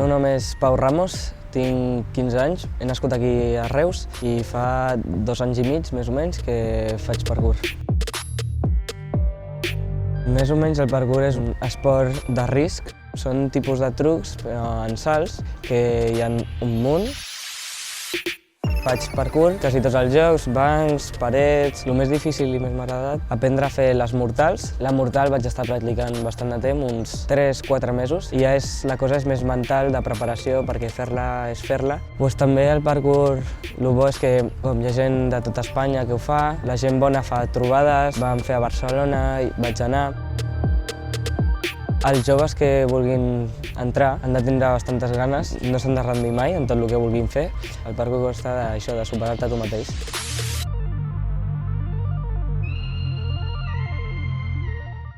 meu nom és Pau Ramos, tinc 15 anys, he nascut aquí a Reus i fa 2 anys i mig, més o menys, que faig parkour. Més o menys el parkour és un esport de risc. Són tipus de trucs en salts que hi ha un munt. Faig parkour, quasi tots els jocs, bancs, parets. El més difícil i més m'ha agradat, aprendre a fer les mortals. La mortal vaig estar practicant bastant de temps, uns 3-4 mesos, i ja la cosa és més mental, de preparació, perquè fer-la és fer-la. També el parkour, el bo és que hi ha gent de tota Espanya que ho fa, la gent bona fa trobades, vam fer a Barcelona i vaig anar. Els joves que vulguin entrar han de tindre bastantes ganes, no s'han de rendir mai en tot el que vulguin fer. El parkour costa de superar-te tu mateix.